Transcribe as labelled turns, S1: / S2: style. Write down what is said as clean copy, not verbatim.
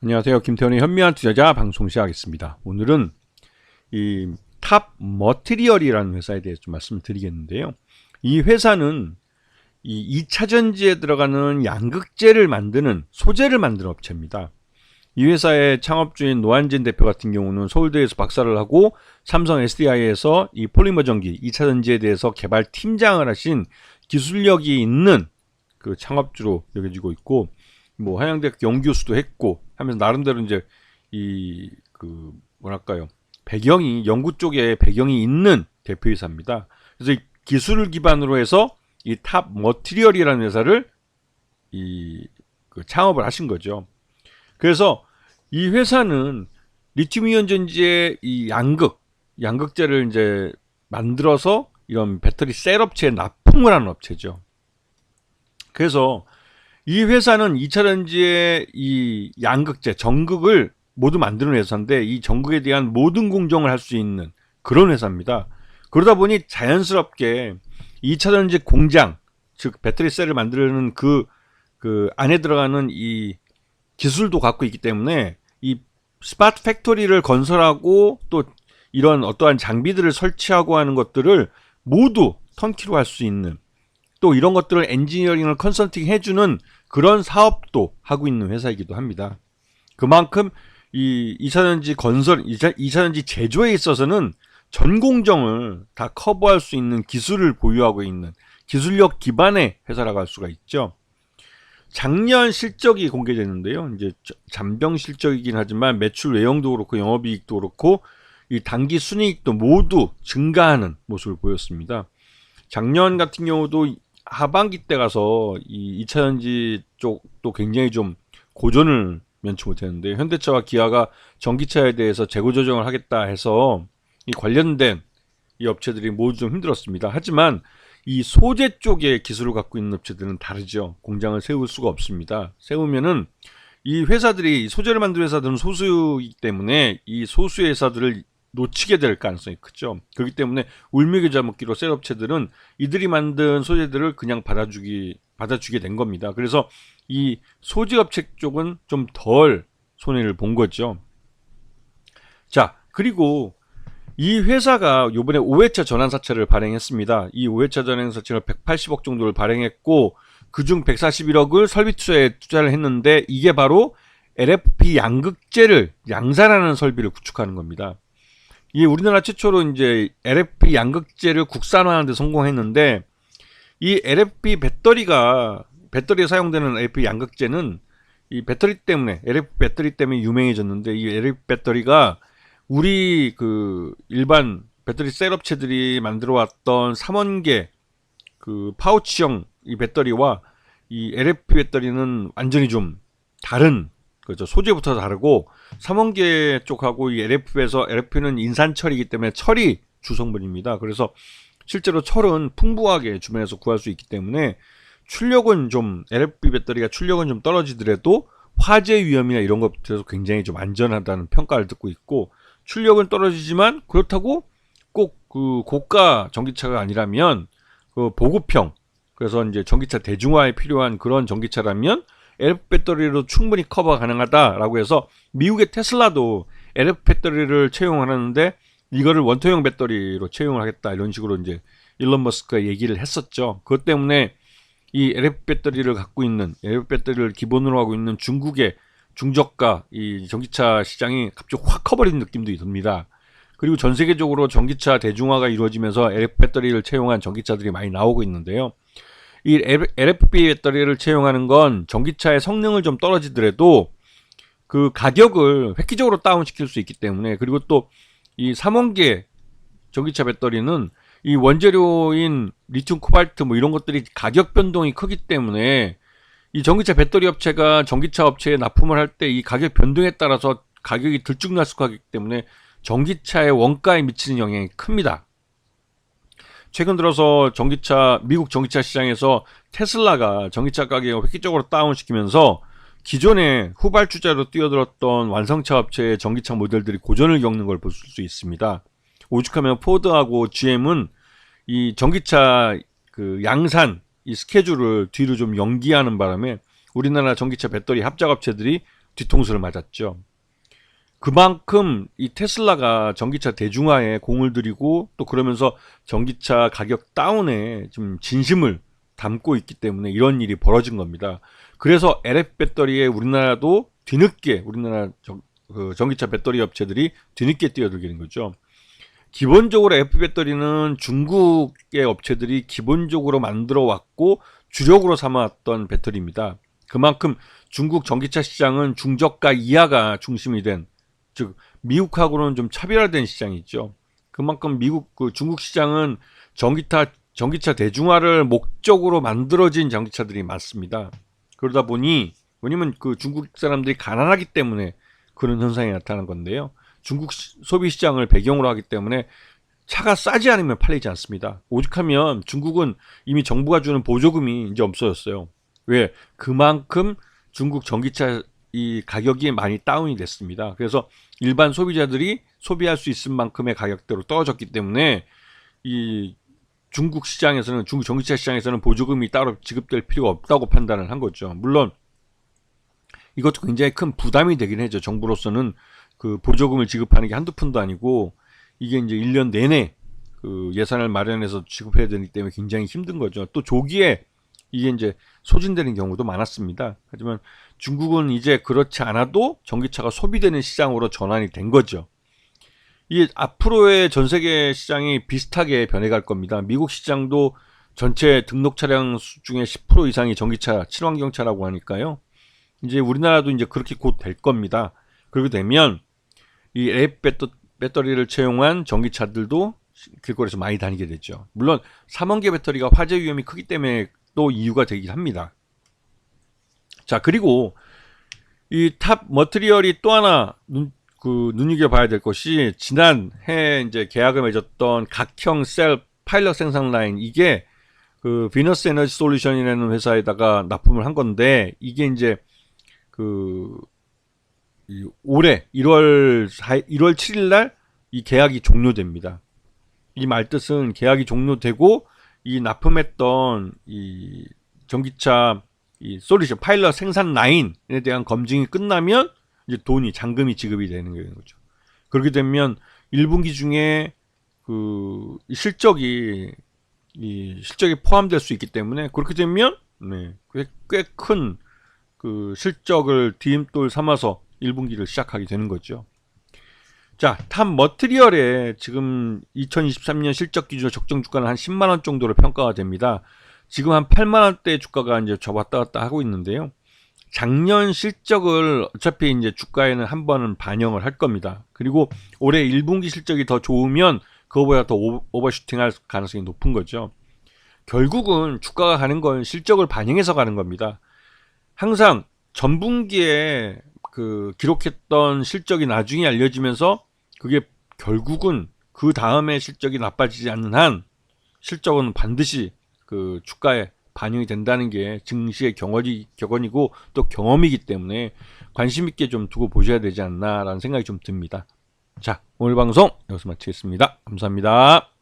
S1: 안녕하세요. 김태현의 현미한 투자자 방송 시작하겠습니다. 오늘은 이 탑 머티리얼이라는 회사에 대해서 좀 말씀을 드리겠는데요. 이 회사는 이 2차 전지에 들어가는 양극재를 만드는 소재를 만드는 업체입니다. 이 회사의 창업주인 노한진 대표 같은 경우는 서울대에서 박사를 하고 삼성 SDI에서 이 폴리머 전기 2차 전지에 대해서 개발 팀장을 하신 기술력이 있는 그 창업주로 여겨지고 있고, 뭐 한양대학 연구교수도 했고 하면서 나름대로 이제 이 그 뭐랄까요, 배경이 연구 쪽에 배경이 있는 대표이사입니다. 그래서 이 기술을 기반으로 해서 이 탑 머티리얼이라는 회사를 그 창업을 하신 거죠. 그래서 이 회사는 리튬이온 전지의 이 양극재를 이제 만들어서 이런 배터리 셀 업체에 납품을 하는 업체죠. 그래서 이 회사는 2차 전지의 이 양극재, 전극을 모두 만드는 회사인데, 이 전극에 대한 모든 공정을 할 수 있는 그런 회사입니다. 그러다 보니 자연스럽게 2차 전지 공장, 즉 배터리 셀을 만드는 그 안에 들어가는 이 기술도 갖고 있기 때문에 이 스마트 팩토리를 건설하고 또 이런 어떠한 장비들을 설치하고 하는 것들을 모두 턴키로 할 수 있는, 또 이런 것들을 엔지니어링을 컨설팅 해주는 그런 사업도 하고 있는 회사이기도 합니다. 그만큼 이 2차전지 건설, 2차전지 제조에 있어서는 전 공정을 다 커버할 수 있는 기술을 보유하고 있는 기술력 기반의 회사라고 할 수가 있죠. 작년 실적이 공개됐는데요. 이제 잔병 실적이긴 하지만 매출 외형도 그렇고 영업이익도 그렇고 이 당기 순이익도 모두 증가하는 모습을 보였습니다. 작년 같은 경우도 하반기 때 가서 이 2차전지 쪽도 굉장히 좀 고전을 면치 못했는데, 현대차와 기아가 전기차에 대해서 재고 조정을 하겠다 해서 이 관련된 이 업체들이 모두 좀 힘들었습니다. 하지만 이 소재 쪽의 기술을 갖고 있는 업체들은 다르죠. 공장을 세울 수가 없습니다. 세우면은 이 회사들이, 소재를 만드는 회사들은 소수이기 때문에 이 소수의 회사들을 놓치게 될 가능성이 크죠. 그렇기 때문에 울미교자 먹기로 셀 업체들은 이들이 만든 소재들을 그냥 받아주게 된 겁니다. 그래서 이 소재 업체 쪽은 좀 덜 손해를 본 거죠. 자, 그리고 이 회사가 요번에 5회차 전환사채를 발행했습니다. 이 5회차 전환사채를 180억 정도를 발행했고, 그중 141억을 설비 투자에 투자를 했는데, 이게 바로 LFP 양극재를 양산하는 설비를 구축하는 겁니다. 이 우리나라 최초로 이제 LFP 양극재를 국산화하는 데 성공했는데, 이 LFP 배터리에 사용되는 LFP 양극재는 이 배터리 때문에, LFP 배터리 때문에 유명해졌는데, 이 LFP 배터리가 우리 그 일반 배터리 셀 업체들이 만들어 왔던 3원계 그 파우치형 이 배터리와 이 LFP 배터리는 완전히 좀 다른 그죠. 소재부터 다르고, 3원계 쪽하고 이 LFP는 인산철이기 때문에 철이 주성분입니다. 그래서 실제로 철은 풍부하게 주변에서 구할 수 있기 때문에 출력은 좀, LFP 배터리가 출력은 좀 떨어지더라도 화재 위험이나 이런 것들에서 굉장히 좀 안전하다는 평가를 듣고 있고, 출력은 떨어지지만 그렇다고 꼭 그 고가 전기차가 아니라면 그 보급형, 그래서 이제 전기차 대중화에 필요한 그런 전기차라면 LFP 배터리로 충분히 커버 가능하다라고 해서 미국의 테슬라도 LFP 배터리를 채용하는데 이거를 원통형 배터리로 채용을 하겠다, 이런 식으로 이제 일론 머스크가 얘기를 했었죠. 그것 때문에 이 LFP 배터리를 갖고 있는, LFP 배터리를 기본으로 하고 있는 중국의 중저가 이 전기차 시장이 갑자기 확 커버린 느낌도 듭니다. 그리고 전 세계적으로 전기차 대중화가 이루어지면서 LFP 배터리를 채용한 전기차들이 많이 나오고 있는데요. 이 LFP 배터리를 채용하는 건 전기차의 성능을 좀 떨어지더라도 그 가격을 획기적으로 다운시킬 수 있기 때문에, 그리고 또 이 3원계 전기차 배터리는 이 원재료인 리튬 코발트 뭐 이런 것들이 가격 변동이 크기 때문에 이 전기차 배터리 업체가 전기차 업체에 납품을 할 때 이 가격 변동에 따라서 가격이 들쭉날쭉하기 때문에 전기차의 원가에 미치는 영향이 큽니다. 최근 들어서 미국 전기차 시장에서 테슬라가 전기차 가격을 획기적으로 다운시키면서 기존에 후발주자로 뛰어들었던 완성차 업체의 전기차 모델들이 고전을 겪는 걸 볼 수 있습니다. 오죽하면 포드하고 GM은 이 전기차 그 양산 이 스케줄을 뒤로 좀 연기하는 바람에 우리나라 전기차 배터리 합작업체들이 뒤통수를 맞았죠. 그만큼 이 테슬라가 전기차 대중화에 공을 들이고 또 그러면서 전기차 가격 다운에 좀 진심을 담고 있기 때문에 이런 일이 벌어진 겁니다. 그래서 LF 배터리에 우리나라도 뒤늦게 우리나라 전기차 배터리 업체들이 뒤늦게 뛰어들게 된 거죠. 기본적으로 LF 배터리는 중국의 업체들이 기본적으로 만들어 왔고 주력으로 삼아왔던 배터리입니다. 그만큼 중국 전기차 시장은 중저가 이하가 중심이 된, 즉 미국하고는 좀 차별화된 시장이 있죠. 그만큼 중국 시장은 전기차 대중화를 목적으로 만들어진 전기차들이 많습니다. 그러다 보니 왜냐면 그 중국 사람들이 가난하기 때문에 그런 현상이 나타난 건데요. 중국 소비 시장을 배경으로 하기 때문에 차가 싸지 않으면 팔리지 않습니다. 오죽하면 중국은 이미 정부가 주는 보조금이 이제 없어졌어요. 왜? 그만큼 중국 전기차 이 가격이 많이 다운이 됐습니다. 그래서 일반 소비자들이 소비할 수 있을 만큼의 가격대로 떨어졌기 때문에 이 중국 전기차 시장에서는 보조금이 따로 지급될 필요가 없다고 판단을 한 거죠. 물론 이것도 굉장히 큰 부담이 되긴 하죠. 정부로서는 그 보조금을 지급하는 게 한두 푼도 아니고 이게 이제 1년 내내 그 예산을 마련해서 지급해야 되기 때문에 굉장히 힘든 거죠. 또 조기에 이게 이제 소진되는 경우도 많았습니다. 하지만 중국은 이제 그렇지 않아도 전기차가 소비되는 시장으로 전환이 된 거죠. 이게 앞으로의 전 세계 시장이 비슷하게 변해갈 겁니다. 미국 시장도 전체 등록 차량 수 중에 10% 이상이 전기차, 친환경차라고 하니까요. 이제 우리나라도 이제 그렇게 곧 될 겁니다. 그렇게 되면 이 LF 배터리를 채용한 전기차들도 길거리에서 많이 다니게 되죠. 물론 3원계 배터리가 화재 위험이 크기 때문에 또 이유가 되긴 합니다. 자, 그리고 이 탑 머티리얼이 또 하나 눈여겨봐야 될 것이 지난해 이제 계약을 맺었던 각형 셀 파일럿 생산 라인, 이게 그 비너스 에너지 솔루션이라는 회사에다가 납품을 한 건데 이게 이제 올해 1월 7일 날 이 계약이 종료됩니다. 이 말뜻은 계약이 종료되고 이 납품했던 이 전기차 이 솔루션 파일럿 생산 라인에 대한 검증이 끝나면 이제 잔금이 지급이 되는 거죠. 그렇게 되면 1분기 중에 그 실적이 포함될 수 있기 때문에 그렇게 되면 꽤 큰 그 실적을 디딤돌 삼아서 1분기를 시작하게 되는 거죠. 자, 탑 머티리얼의 지금 2023년 실적 기준으로 적정 주가는 한 10만 원 정도로 평가가 됩니다. 지금 한 8만 원대 주가가 이제 왔다 갔다 하고 있는데요. 작년 실적을 어차피 이제 주가에는 한 번은 반영을 할 겁니다. 그리고 올해 1분기 실적이 더 좋으면 그거보다 더 오버슈팅할 가능성이 높은 거죠. 결국은 주가가 가는 건 실적을 반영해서 가는 겁니다. 항상 전분기에 그 기록했던 실적이 나중에 알려지면서 그게 결국은 그 다음에 실적이 나빠지지 않는 한 실적은 반드시 그 주가에 반영이 된다는 게 증시의 격언이고 또 경험이기 때문에 관심 있게 좀 두고 보셔야 되지 않나라는 생각이 좀 듭니다. 자, 오늘 방송 여기서 마치겠습니다. 감사합니다.